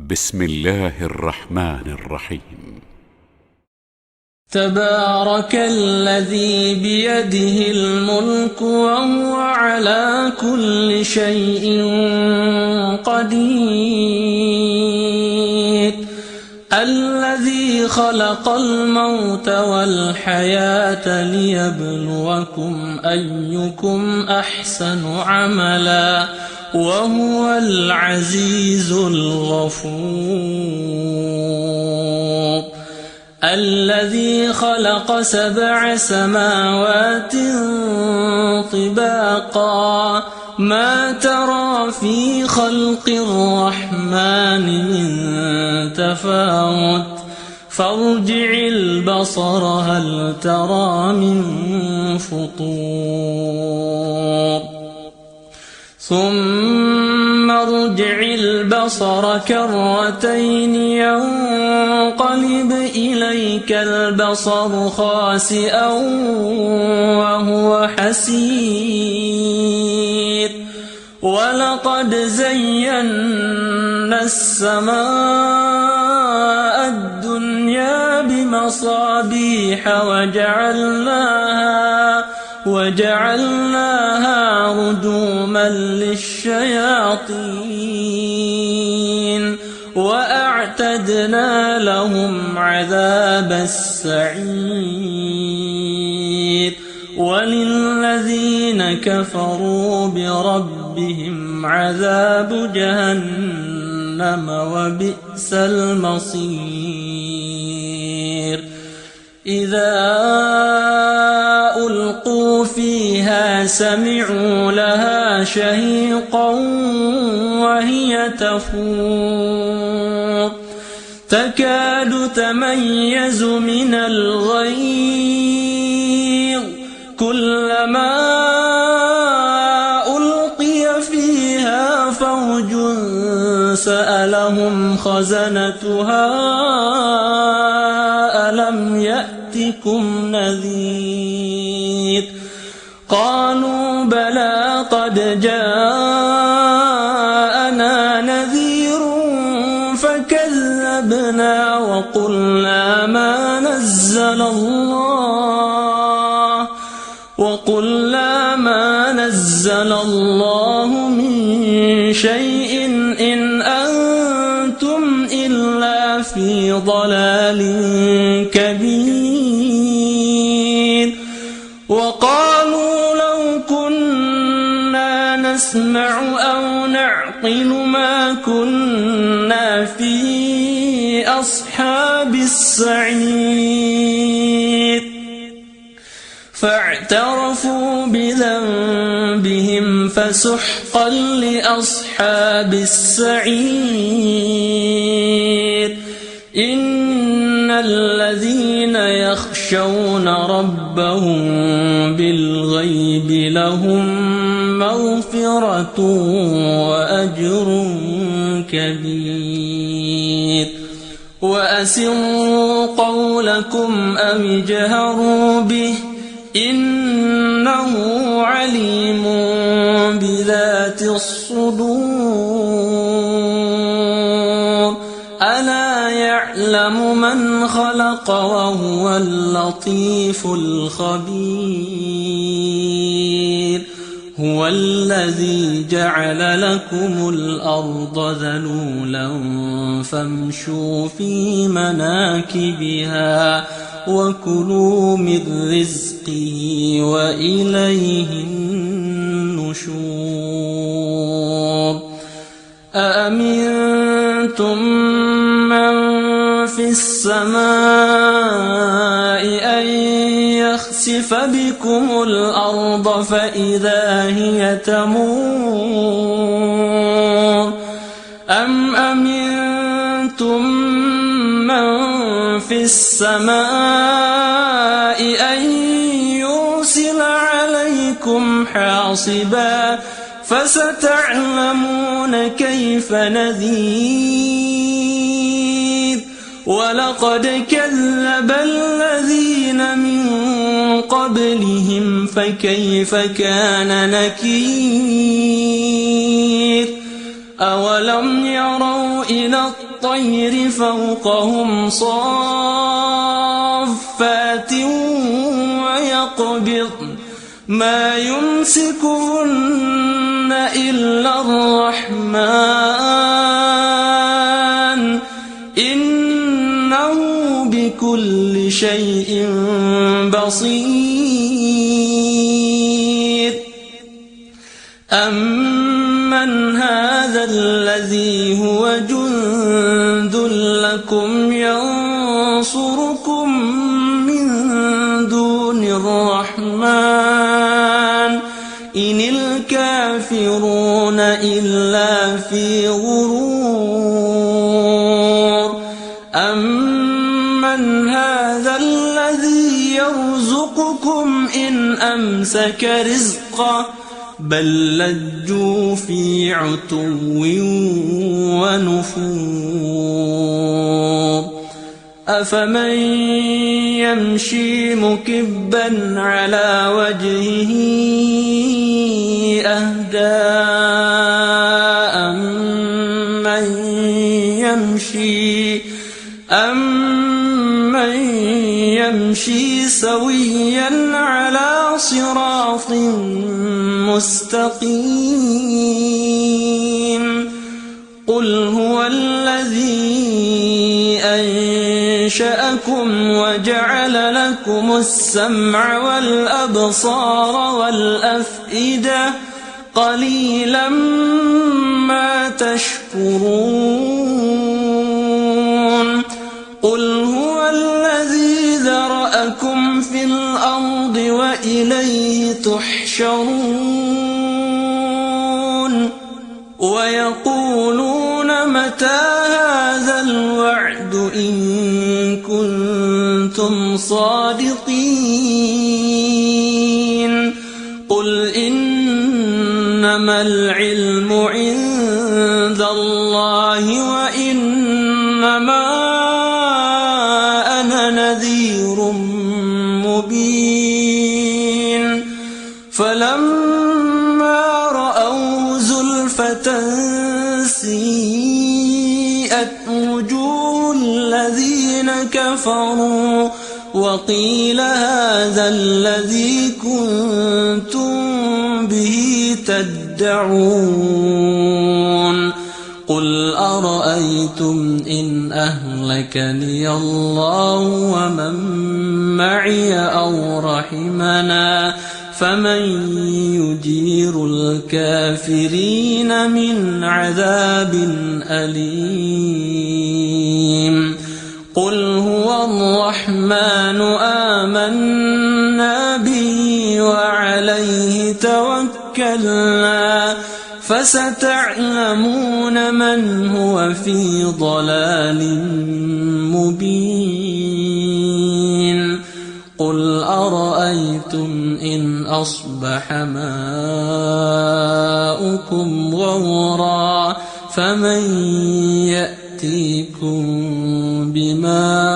بسم الله الرحمن الرحيم. تبارك الذي بيده الملك وهو على كل شيء قدير، الذي خلق الموت والحياة ليبلوكم أيكم أحسن عملا وهو العزيز الغفور. الذي خلق 7 سماوات طباقا ما ترى في خلق الرحمن من تفاوت فارجع البصر هل ترى من فطور ثم ارجع البصر كرتين ينقلب إليك البصر خاسئا وهو حسير ولقد زينا السماء الدنيا بمصابيح وجعلناها رجوما للشياطين وأعتدنا لهم عذاب السعير وللذين كفروا بربهم عذاب جهنم وبئس المصير. إذا ألقوا فيها سمعوا لها شهيقا وهي تفور تكاد تميز من الغيظ كلما ألقي فيها فوج سألهم خزنتها ألم يأتكم نذير قالوا بلى قد جاءنا نذير فكذبنا وقلنا ما نزل الله من شيء إن أنتم إلا في ضلال كبير. وقالوا لو كنا نسمع أو نعقل ما كنا في أصحاب السعير فاعترفوا بذنبهم فسحقا لأصحاب السعير. إن الذين يخشون ربهم بالغيب لهم مغفرة وأجر كبير. وأسروا قولكم أو اجهروا به إنه عليم بذات الصدور. ألا يعلم من خلق وهو اللطيف الخبير. هو الذي جعل لكم الأرض ذلولا فامشوا في مناكبها وكلوا من رزقه وإليه النشور. أأمنتم من في السماء أن يخسف بكم الأرض فإذا هي تمور أم أمنتم من في السماء أن يرسل عليكم حاصبا فستعلمون كيف نذير. ولقد كذب الذين من قبلهم فكيف كان نكير. أولم يروا إلى الطير فوقهم صافات ويقبضن ما يمسكهن إلا الرحمن إنه بكل شيء بصير أمن هذا الذي هو جند لكم ينصركم من دون الرحمن إن الكافرون إلا في غرور أمن هذا الذي يرزقكم إن أمسك رزقه بل لجوا في عتو ونفور أفمن يمشي مكبا على وجهه أهدى أمن يمشي سويا على صراط مستقيم قل هو الذي أنشأكم وجعل لكم السمع والأبصار والأفئدة قليلا ما تشكرون قل هو الذي ذرأكم في الأرض وإليه تحشرون ويقولون متى هذا الوعد إن كنتم صادقين قل إنما العلم عند الله وإنما أنا نذير مبين فلما رأوا زلفة سيئت وجوه الذين كفروا وقيل هذا الذي كنتم به تدعون قل أرأيتم إن أهلكني الله ومن معي أو رحمنا فمن يجير الكافرين من عذاب أليم قل هو الرحمن آمنا به وعليه توكلنا فستعلمون من هو في ضلال مبين قل أرأيتم إن أصبح ماؤكم غورا فمن يأتيكم بماء